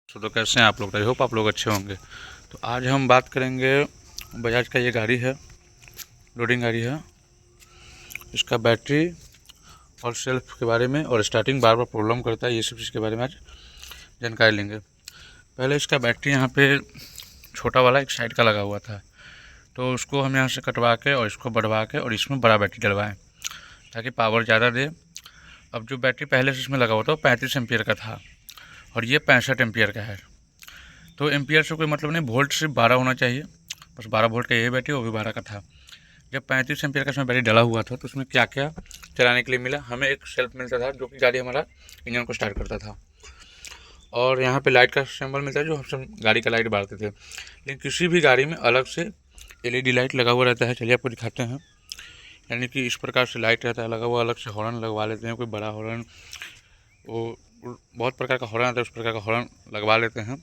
तो कैसे हैं आप लोग? आई होप आप लोग अच्छे होंगे। तो आज हम बात करेंगे बजाज का ये गाड़ी है, लोडिंग गाड़ी है। इसका बैटरी और सेल्फ के बारे में और स्टार्टिंग बार बार प्रॉब्लम करता है, ये सब चीज़ के बारे में आज जानकारी लेंगे। पहले इसका बैटरी यहाँ पे छोटा वाला एक साइड का लगा हुआ था, तो उसको हम यहाँ से कटवा के और इसको बढ़वा के और इसमें बड़ा बैटरी डलवाएँ ताकि पावर ज़्यादा दे। अब जो बैटरी पहले से इसमें लगा हुआ था वो 35 एम्पियर का था और ये 65 एम्पियर का है। तो एम्पियर से कोई मतलब नहीं, वोल्ट सिर्फ 12 होना चाहिए, बस 12 वोल्ट का ये बैटरी, वो भी 12 का था। जब 35 एम्पियर का इसमें बैटरी डला हुआ था तो उसमें क्या क्या चलाने के लिए मिला, हमें एक सेल्फ मिलता था जो कि गाड़ी हमारा इंजन को स्टार्ट करता था, और यहाँ पे लाइट का सिंबल मिलता है जो हम गाड़ी का लाइट बारते थे। लेकिन किसी भी गाड़ी में अलग से LED लाइट लगा हुआ रहता है। चलिए आपको दिखाते हैं। यानी कि इस प्रकार से लाइट रहता है लगा हुआ, अलग से हॉर्न लगवा लेते हैं, कोई बड़ा हॉर्न, वो बहुत प्रकार का हॉर्न आता है, उस प्रकार का हॉर्न लगवा लेते हैं।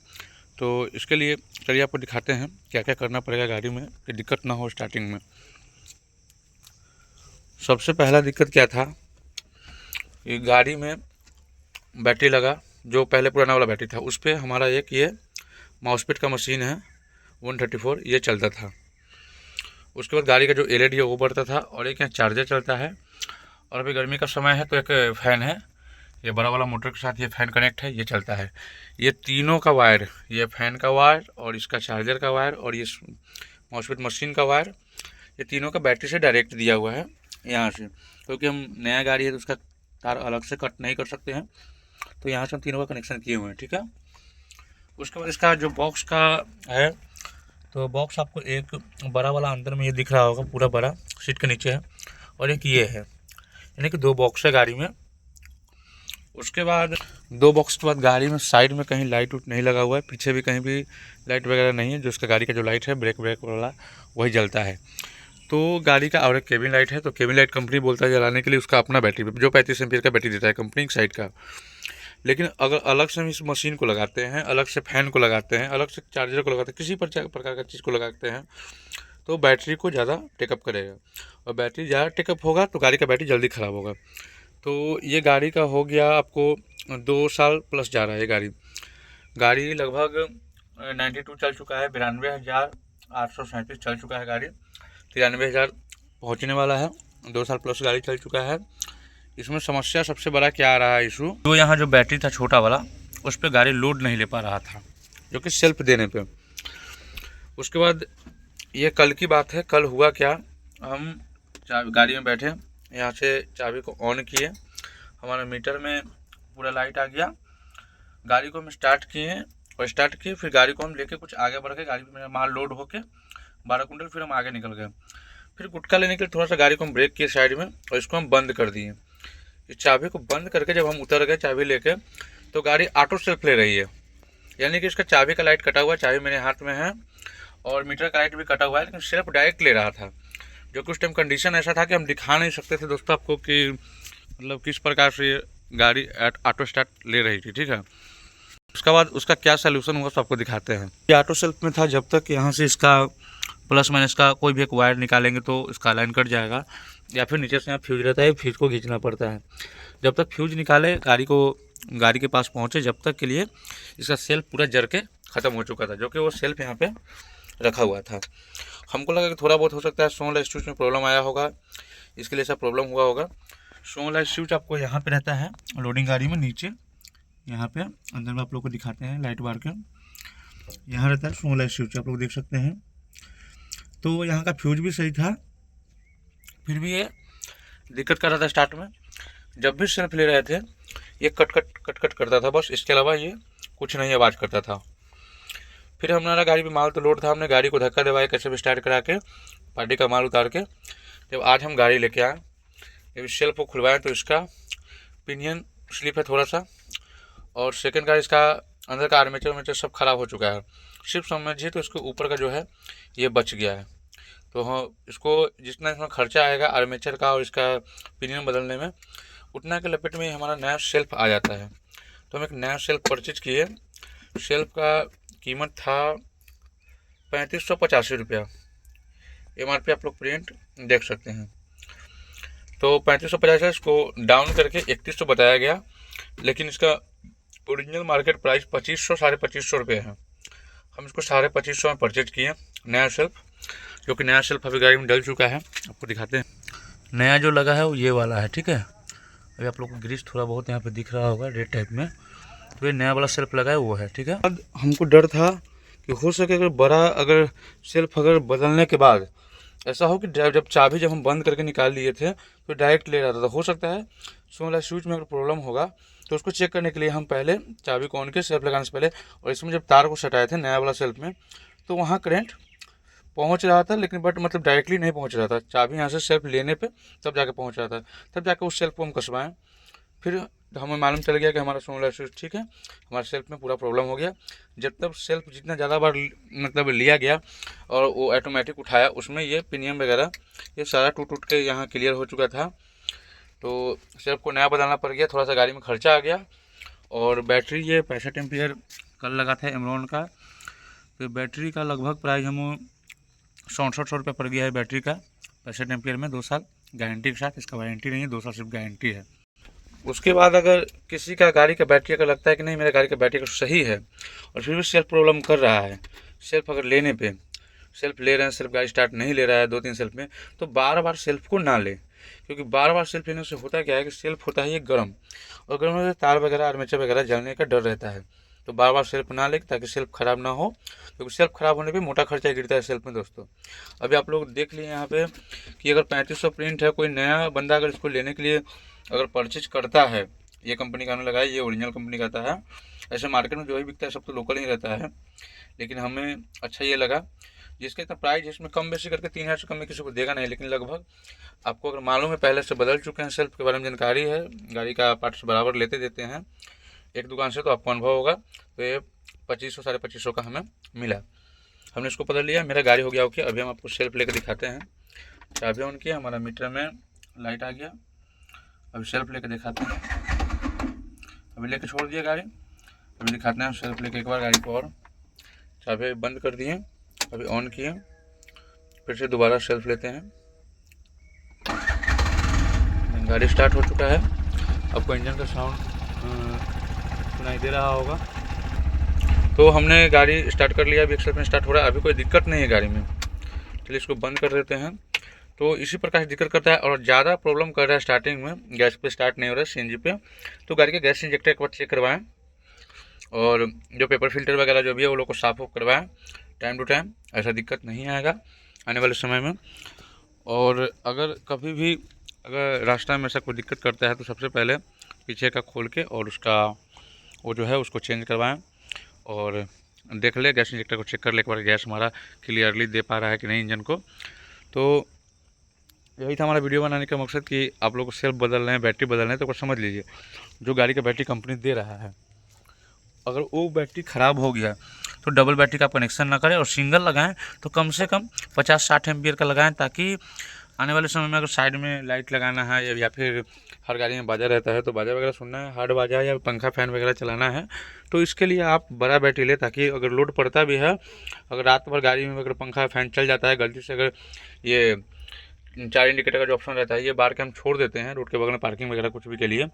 तो इसके लिए चलिए आपको दिखाते हैं क्या क्या करना पड़ेगा गाड़ी में कि दिक्कत ना हो स्टार्टिंग में। सबसे पहला दिक्कत क्या था, ये गाड़ी में बैटरी लगा, जो पहले पुराना वाला बैटरी था उस पर हमारा एक ये माउसपैड का मशीन है 134, ये चलता था। उसके बाद गाड़ी का जो LED है वो बढ़ता था, और एक यहाँ चार्जर चलता है, और अभी गर्मी का समय है तो एक फ़ैन है, ये बड़ा वाला मोटर के साथ ये फ़ैन कनेक्ट है, ये चलता है। ये तीनों का वायर, ये फ़ैन का वायर और इसका चार्जर का वायर और ये माउसपैड मशीन का वायर, ये तीनों का बैटरी से डायरेक्ट दिया हुआ है यहाँ से, क्योंकि हम नया गाड़ी है तो उसका तार अलग से कट नहीं कर सकते हैं, तो यहाँ से हम तीनों का कनेक्शन किए हुए हैं, ठीक है। उसके बाद इसका जो बॉक्स का है, तो बॉक्स आपको एक बड़ा वाला अंदर में ये दिख रहा होगा, पूरा बड़ा सीट के नीचे है, और एक ये है, यानी कि 2 बॉक्स है गाड़ी में। उसके बाद 2 बॉक्स के बाद गाड़ी में साइड में कहीं लाइट उट नहीं लगा हुआ है, पीछे भी कहीं भी लाइट वगैरह नहीं है। जो उसका गाड़ी का जो लाइट है ब्रेक वाला वही जलता है। तो गाड़ी का और एक केबिन लाइट है, तो केबिन लाइट कंपनी बोलता है जलाने के लिए, उसका अपना बैटरी जो 35 एम्पियर का बैटरी देता है कंपनी साइड का। लेकिन अगर अलग से हम इस मशीन को लगाते हैं, अलग से फ़ैन को लगाते हैं, अलग से चार्जर को लगाते हैं, किसी प्रकार का चीज़ को लगाते हैं, तो बैटरी को ज़्यादा टेकअप करेगा, और बैटरी ज़्यादा टेकअप होगा तो गाड़ी का बैटरी जल्दी ख़राब होगा। तो ये गाड़ी का हो गया आपको 2 साल प्लस जा रहा है ये गाड़ी लगभग 92 चल चुका है, 92,837 चल चुका है गाड़ी, 93,000 पहुँचने वाला है, 2 साल प्लस गाड़ी चल चुका है। इसमें समस्या सबसे बड़ा क्या आ रहा है इशू, जो यहाँ जो बैटरी था छोटा वाला, उस पर गाड़ी लोड नहीं ले पा रहा था, जो कि सेल्फ देने पे। उसके बाद ये कल की बात है, कल हुआ क्या, हम गाड़ी में बैठे, यहाँ से चाबी को ऑन किए, हमारे मीटर में पूरा लाइट आ गया, गाड़ी को हम स्टार्ट किए, फिर गाड़ी को हम लेके कुछ आगे बढ़ गए, गाड़ी में माल लोड होके 12 कुंटल, फिर हम आगे निकल गए। फिर गुटखा लेने के लिए थोड़ा सा गाड़ी को हम ब्रेक किए साइड में, और इसको हम बंद कर दिए। इस चाबी को बंद करके जब हम उतर गए चाबी लेके, तो गाड़ी ऑटो सेल्फ ले रही है, यानी कि इसका चाबी का लाइट कटा हुआ है, चाबी मेरे हाथ में है, और मीटर का लाइट भी कटा हुआ है, लेकिन सेल्फ डायरेक्ट ले रहा था। जो कि उस टाइम कंडीशन ऐसा था कि हम दिखा नहीं सकते थे दोस्तों आपको कि मतलब किस प्रकार से ये गाड़ी ऑटो स्टार्ट ले रही थी, ठीक है। उसके बाद उसका क्या सोल्यूशन हुआ तो आपको दिखाते हैं। ये ऑटो सेल्फ में था, जब तक यहाँ से इसका प्लस माइनस का कोई भी एक वायर निकालेंगे तो इसका लाइन कट जाएगा, या फिर नीचे से यहाँ फ्यूज रहता है, फ्यूज को खींचना पड़ता है। जब तक फ्यूज निकाले गाड़ी के पास पहुँचे, जब तक के लिए इसका सेल्फ पूरा जर के ख़त्म हो चुका था, जो कि वो सेल्फ यहाँ पे रखा हुआ था। हमको लगा कि थोड़ा बहुत हो सकता है स्विच लाइट स्विच में प्रॉब्लम आया होगा, इसके लिए ऐसा प्रॉब्लम हुआ होगा। स्विच लाइट स्विच आपको यहाँ पे रहता है लोडिंग गाड़ी में, नीचे यहाँ पे अंदर में आप लोग को दिखाते हैं लाइट बार के, यहाँ रहता है स्विच लाइट स्विच, आप लोग देख सकते हैं। तो यहाँ का फ्यूज भी सही था, फिर भी ये दिक्कत कर रहा था स्टार्ट में। जब भी सेल्फ ले रहे थे ये कट कट करता था, बस इसके अलावा ये कुछ नहीं आवाज़ करता था। फिर हमारा गाड़ी पे माल तो लोड था, हमने गाड़ी को धक्का दबाया कैसे भी स्टार्ट करा के, पार्टी का माल उतार के। जब आज हम गाड़ी लेके आए, जब सेल्फ को खुलवाएं तो इसका पिनियन स्लिप है थोड़ा सा, और सेकंड गाड़ी इसका अंदर का आर्मेचर सब ख़राब हो चुका है। सिर्फ समझिए तो इसके ऊपर का जो है ये बच गया है। तो हाँ, इसको जितना इसमें खर्चा आएगा आर्मेचर का और इसका पिनियन बदलने में, उतना के लपेट में हमारा नया सेल्फ आ जाता है। तो हम एक नया सेल्फ परचेज किए, सेल्फ का कीमत था 3585 रुपया, MRP आप लोग प्रिंट देख सकते हैं। तो 3550 है, इसको डाउन करके 3100 बताया गया, लेकिन इसका ओरिजिनल मार्केट प्राइस 2500 2550 रुपये है। हम इसको 2550 में परचेज किए नया सेल्फ, क्योंकि नया सेल्फ अभी गाड़ी में डल चुका है। आपको दिखाते हैं, नया जो लगा है वो ये वाला है, ठीक है। अभी आप लोग को ग्रीस थोड़ा बहुत यहाँ पे दिख रहा होगा रेड टाइप में, तो ये नया वाला सेल्फ लगा है वो है, ठीक है। अब हमको डर था कि हो सके अगर सेल्फ बदलने के बाद ऐसा हो कि जब हम बंद करके निकाल लिए थे तो डायरेक्ट ले रहा था, तो हो सकता है वाला स्विच में अगर प्रॉब्लम होगा तो उसको चेक करने के लिए हम पहले चाबी को ऑन के सेल्फ लगाने से पहले, और इसमें जब तार को सटाए थे नया वाला सेल्फ में, तो वहाँ करंट पहुँच रहा था, लेकिन बट मतलब डायरेक्टली नहीं पहुँच रहा था। चाबी यहाँ से सेल्फ लेने पे तब जाके पहुँच रहा था, तब जाके उस सेल्फ को हम कसवाएँ। फिर हमें मालूम चल गया कि हमारा सोलर स्विच ठीक है, हमारे सेल्फ में पूरा प्रॉब्लम हो गया। जब तक सेल्फ जितना ज़्यादा बार मतलब लिया गया और वो ऑटोमेटिक उठाया, उसमें ये पिनियम वगैरह ये सारा टूट के यहाँ क्लियर हो चुका था। तो सेल्फ को नया बदलना पड़ गया, थोड़ा सा गाड़ी में खर्चा आ गया। और बैटरी ये 65 एम्पियर कल लगा था एमरॉन का, तो बैटरी का लगभग प्राइस हम 6700 रुपये पड़ गया है बैटरी का 65 एम्पियर में, 2 साल गारंटी के साथ। इसका वारंटी नहीं है, 2 साल सिर्फ गारंटी है। उसके बाद अगर किसी का गाड़ी का बैटरी अगर लगता है कि नहीं मेरा गाड़ी का बैटरी सही है और फिर भी सेल्फ प्रॉब्लम कर रहा है, सेल्फ अगर लेने पे सेल्फ ले रहे हैं, सेल्फ गाड़ी स्टार्ट नहीं ले रहा है 2-3 सेल्फ में, तो बार बार सेल्फ को ना ले, क्योंकि बार बार सेल्फ लेने से होता क्या है कि सेल्फ होता है ये गर्म, और गर्म में तार वगैरह आर्मेचर वगैरह जलने का डर रहता है। तो बार बार सेल्फ ना ले ताकि सेल्फ ख़राब ना हो, क्योंकि सेल्फ ख़राब होने पे मोटा खर्चा गिरता है सेल्फ में दोस्तों। अभी आप लोग देख लिए यहाँ पे कि अगर 3500 प्रिंट है, कोई नया बंदा अगर इसको लेने के लिए अगर परचेज करता है, ये कंपनी का हमने लगाया, ये ओरिजिनल कंपनी का आता है। ऐसे मार्केट में जो भी बिकता है सब तो लोकल ही रहता है, लेकिन हमें अच्छा ये लगा जिसका इतना प्राइस इसमें कम बेसी करके 3000 से कम में किसी को देगा नहीं, लेकिन लगभग आपको अगर मालूम है पहले से बदल चुके हैं, सेल्फ के बारे में जानकारी है, गाड़ी का पार्ट्स बराबर लेते देते हैं एक दुकान से, तो आपको अनुभव होगा। तो ये 2500 2550 का हमें मिला, हमने इसको बदल लिया, मेरा गाड़ी हो गया ओके। अभी हम आपको सेल्फ लेकर दिखाते हैं। चाबी ऑन किया, हमारा मीटर में लाइट आ गया, अभी सेल्फ लेकर दिखाते हैं। अभी लेके छोड़ दिया गाड़ी, अभी दिखाते हैं सेल्फ लेके एक बार गाड़ी को, और चाबी बंद कर दिए, अभी ऑन किए, फिर से दोबारा सेल्फ लेते हैं। गाड़ी स्टार्ट हो चुका है, आपको इंजन का साउंड सुनाई दे रहा होगा। तो हमने गाड़ी स्टार्ट कर लिया, अभी एक सेल्फ में स्टार्ट हो रहा है, अभी कोई दिक्कत नहीं है गाड़ी में। चलिए इसको बंद कर देते हैं। तो इसी प्रकार से दिक्कत करता है, और ज़्यादा प्रॉब्लम कर रहा है स्टार्टिंग में, गैस पे स्टार्ट नहीं हो रहा है सीएनजी पे, तो गाड़ी के गैस इंजेक्टर एक बार चेक करवाएं, और जो पेपर फिल्टर वगैरह जो भी है वो लोग को साफ करवाएं टाइम टू टाइम, ऐसा दिक्कत नहीं आएगा आने वाले समय में। और अगर कभी भी अगर रास्ता में ऐसा कोई दिक्कत करता है तो सबसे पहले पीछे का खोल के और उसका वो जो है उसको चेंज करवाएं, और देख ले गैस इंजेक्टर को चेक कर ले एक बार, गैस हमारा क्लियरली दे पा रहा है कि नहीं इंजन को। तो यही था हमारा वीडियो बनाने का मकसद कि आप लोग सेल्फ बदल रहे हैं, बैटरी बदल रहे हैं, तो कुछ समझ लीजिए जो गाड़ी का बैटरी कंपनी दे रहा है, अगर वो बैटरी ख़राब हो गया तो डबल बैटरी का कनेक्शन ना करें, और सिंगल लगाएं तो कम से कम 50-60 एम्पियर का लगाएं, ताकि आने वाले समय में अगर साइड में लाइट लगाना है या फिर हर गाड़ी में बाजा रहता है तो बाजा वगैरह सुनना है, हार्ड बाजा या पंखा फैन वगैरह चलाना है, तो इसके लिए आप बड़ा बैटरी लें, ताकि अगर लोड पड़ता भी है, अगर रात भर गाड़ी में अगर पंखा फैन चल जाता है गलती से, अगर ये 4 इंडिकेटर का जो ऑप्शन रहता है ये बार के हम छोड़ देते हैं रोड के बगल में पार्किंग वगैरह कुछ भी के लिए,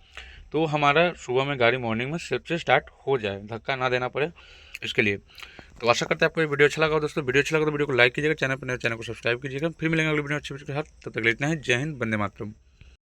तो हमारा सुबह में गाड़ी मॉर्निंग में सेल्फ से स्टार्ट हो जाए, धक्का ना देना पड़े इसके लिए। तो आशा करते हैं आपको ये वीडियो अच्छा लगा दोस्तों। वीडियो अच्छा लगा तो वीडियो को लाइक कीजिएगा, चैनल पर नए चैनल को सब्सक्राइब कीजिएगा। फिर मिलेंगे अगले वीडियो अच्छी वीडियो के साथ, तब तक लेते हैं। जय हिंद, वंदे मातरम।